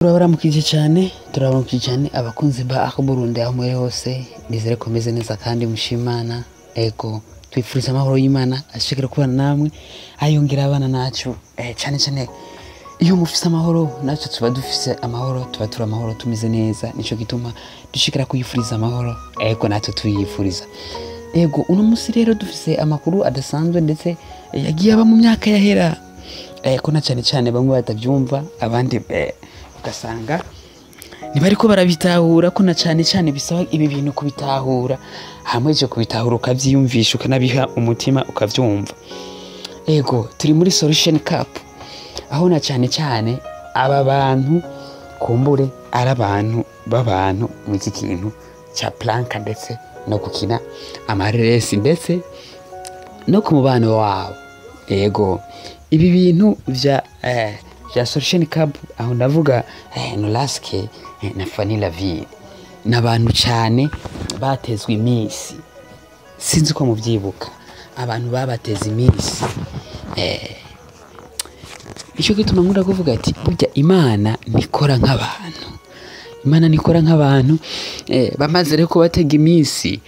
turabaramukije cyane abakunzi ba Ako Burundi aho muri hose nizere ko meze neza kandi mushimana ego twifuriza amahoro y'Imana ashikira kubana namwe ayongera abana nacu cyane iyo mufise amahoro nacu tuba dufise amahoro tuba turi amahoro tumeze neza nico gituma dushikira kuyifuriza amahoro ego natwe tuyifuriza ego uno musi rero dufise amakuru adasanzwe ndetse yagiye aba mu myaka yahera ko na cyane bamwe batavyumva abandi ugasanga nibariko barabitahura ko na cyane bisaba ibi bintu kubitahura hamwe je kubitahura ukavyiyumvisha ukanabiha umutima ukavyumva ego turi muri Solution Cup aho na cyane aba bantu kumbure ari abantu b'abantu mu iki kintu cha planka ndetse no gukina amaresi ndetse no ku mubano wabo ego ibi bintu vya Solution Cup aho ndavuga Nolaske na Fanny Lavine n'abantu cyane batezwe imisi sinzi ko muvyibuka abantu babateze imisi icyo gituma nkunda kuvuga ati burya Imana nikora nk'abantu bamaze rero kubatega imisi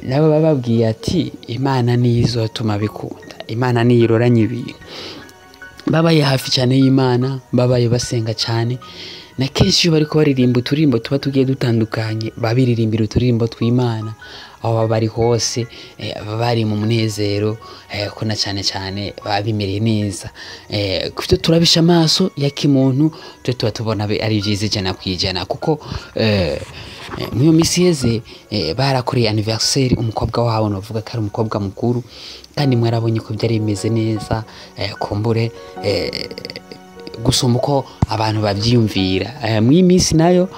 nabo bababwiye ati Imana nizo tuma bikunda Imana niyiroranye ibintu babaye hafi cyane y'Imana babaye basenga cyane na kenshi bariko baririmba uturimbo tuba tugiye dutandukanye babiririmbira uturimbo tw'Imana aho bari hose bari mu munezero ko na cyane babimereye neza kufite turabisha amaso ya kimuntu tuba tubona ari byiza ijana kwijana kuko mu misi yeze barakoreye anniversaire umukobwa wabo navuga ko ari umukobwa mukuru kandi mwarabonye ko byari bimeze neza kumbure gusoma uko abantu bavyiyumvira mu imisi nayo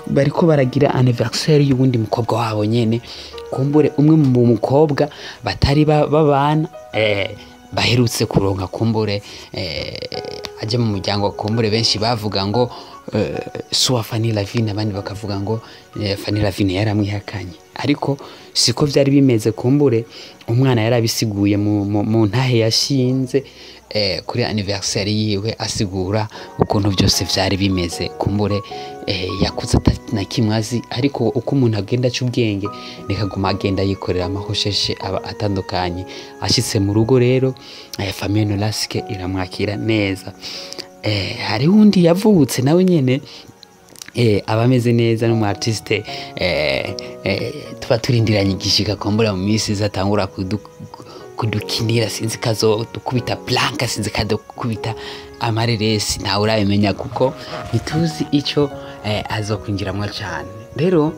bariko baragira anniversaire y'ubundi mukobwa wabo nyene kumbure umwe mu mukobwa batari babana baherutse kuronka kumbure aje mu muryango kumbure benshi bavuga ngo suwa Fanny Lavine abandi bakavuga ngo Fanny Lavine yaramwihakanye ariko siko byari bimeze kumbure umwana yarabisiguye mu ntahe yashinze kuri anniversaire yiwe asigura ukuntu byose byari bimeze kumbure yakuze na kimwazi ariko uko umuntu agenda cy'ubwenge nikaguma agenda yikorera amahosheshe aba atandukanye ashitse mu rugo rero famille Nolaske iramwakira neza hari undi yavutse nawe nyene abameze neza no mu artiste tuba turindiranye igishika kumbura mu misi zatangura kudukinira sinzi kazo dukubita planka sinzi kadukubita amareresi ntawe urabimenya kuko ntituzi ico azokwinjiramwo cyane rero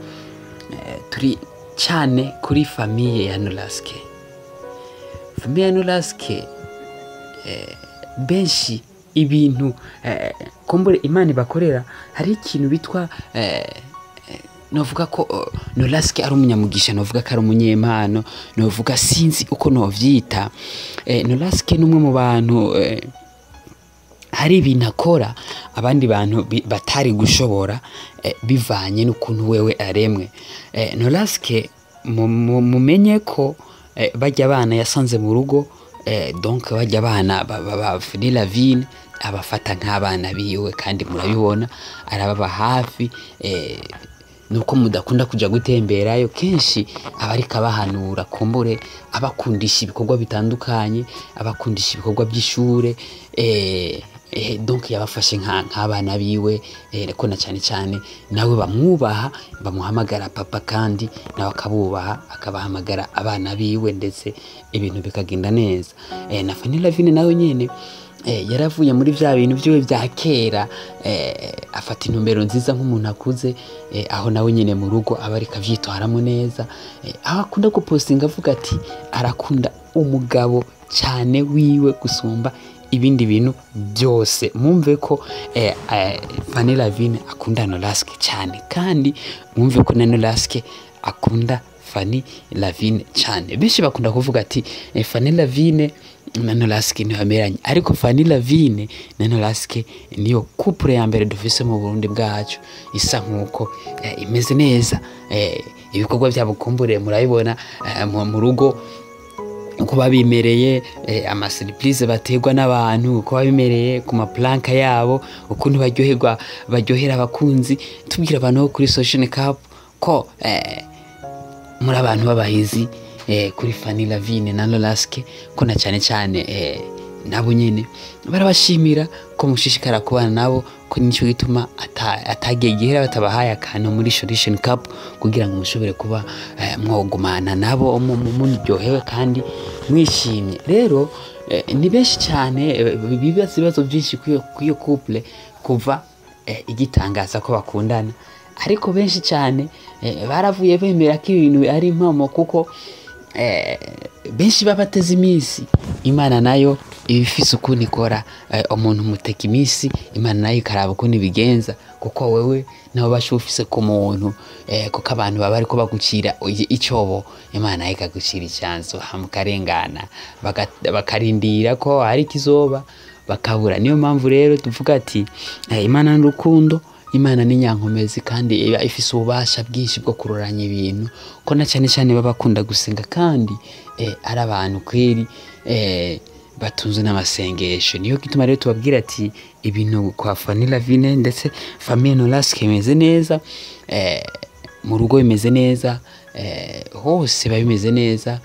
turi cyane kuri famille ya Nolaske benshi ibintu kumbure Imana ibakorera hari ikintu bitwa novuga ko Nolaske ari umunyamugisha novuga ko ari umunyempano novuga sinzi uko novyita Nolaske numwe mu bantu hari ibintu akora abandi bantu batari gushobora bivanye n'ukuntu wewe aremwe Nolaske mumenye ko bajya abana yasanze mu rugo donc bajya abana ba Fanny Lavine abafata nk'abana biwe kandi murabibona arababa hafi nuko mudakunda kuja gutemberayo kenshi abari kabahanura kumbure abakundisha ibikorwa bitandukanye abakundisha ibikorwa by'ishure donc yabafashe nk'abana biwe ko na cyane nawe bamwubaha bamuhamagara papa kandi nawe akabubaha akabahamagara abana biwe ndetse ibintu bikagenda neza na Fanny Lavine nawe nyene yaravuye muri vya bintu byiwe bya kera afata intumbero nziza nk'umuntu akuze aho nawe nyene mu rugo abari kavyitwaramo neza aho akunda gupostinga avuga ati arakunda umugabo cyane wiwe gusumba ibindi bintu byose mumve ko Fanny Lavine akunda Nolaske cyane kandi mumve ko na Nolaske akunda Fanny Lavine cyane benshi bakunda kuvuga ati Fanny Lavine na Nolaske ntibameranye ariko Fanny Lavine na Nolaske niyo couple ya mbere dufise mu Burundi bwacu isa nkuko imeze neza ibikorwa byabo kumbure murabibona mu rugo uko babimereye ama surprise bategwa n'abantu, uko babimereye ku maplanka yabo, ukuntu baryohera abakunzi. Tubwira abantu bo kuri Social Cup ko muri abantu b'abahizi kuri Fanny Lavine na Lolaske ko na cyane nabo nyene barabashimira ko mushishikara kubana nabo, ko nico gituma atagegera batabahaye akantu muri Solution Cup kugira ngo mushobore kuba mwogumana nabo muryohewe kandi mwishimye. Rero ni benshi cyane ibibazo byinshi kuyo couple kuva igitangaza ko bakundana, ariko benshi cyane baravuye bemera ko ibintu ari impamo, kuko benshi babateze iminsi. Imana nayo ibifise ukuntu ikora, umuntu muteka iminsi, Imana nayo ikaraba ukuntu ibigenza, kuko wewe nawe bashufise ku muntu kuko abantu baba ariko bagucira icobo, Imana nayo ikagucira icyanzu hamukarengana, bakarindira ko hari kizoba bakabura. Niyo mpamvu rero tuvuga ati Imana n'urukundo, Imana ni nyankomezi, kandi iba ifise ububasha bwinshi bwo kuroranya ibintu, ko na cyane babakunda gusenga, kandi ari abantu kweri batunze n'amasengesho. Niyo gituma rero tubabwira ati ibintu kwa Fanny Lavine ndetse famille Lolaske imeze neza, mu rugo bimeze neza, hose babimeze neza,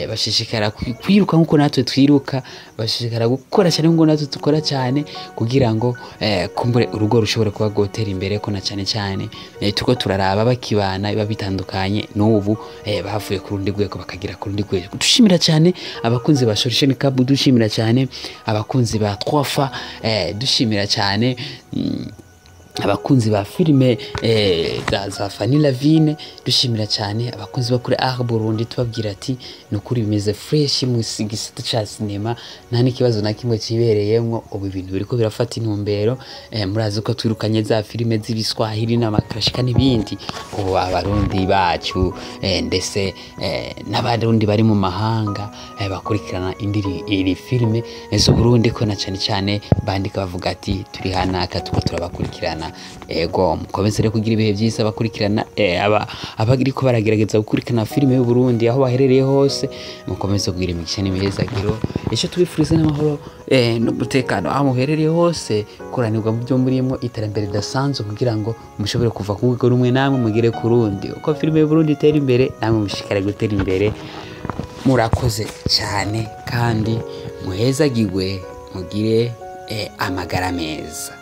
bashishikara kwiruka nkuko natwe twiruka, bashishikara gukora cyane nkuko natwe dukora cyane, kugira ngo kumbure urugo rushobore kuba gotera imbere. Ko na cyane tuko turaraba bakibana biba bitandukanye n'ubu bavuye ku rundi rwego bakagira ku rundi rwego. Dushimira cyane abakunzi ba Solution Cup, dushimira cyane abakunzi ba 3Fa, dushimira cyane abakunzi ba filime za Fanny Lavine, dushimira cyane abakunzi bo kuri Art Burundi, tubabwira ati nukuri bimeze fresh mu gisata ca cinema, nta n'ikibazo na kimwe kibereyemwo. Ubu ibintu biriko birafata intumbero, murazi ko twirukanye za filime z'ibiswahili n'amakrashika n'ibindi. Ubu abarundi bacu ndetse n'abarundi bari mu mahanga bakurikirana iri filime zo Burundi, ko na cyane bandika bavuga ati turi hanaka tuko turabakurikirana. Ego mukomeze rero kugira ibihe byiza bakurikirana abagiriko baragerageza gukurikirana filime y'u Burundi aho baherereye hose, mukomeze kugira imigisha n'imihezagiro. Ejo tubifurize n'amahoro n'umutekano aho muherereye hose, kuranirwa mu byo murimo, iterambere ridasanzwe, kugira ngo mushobore kuva ku rwego rumwe namwe mugire ku rundi. Uko filime y'u Burundi itera imbere, namwe mushikare gutera imbere. Murakoze cyane kandi muhezagirwe, mugire amagara meza.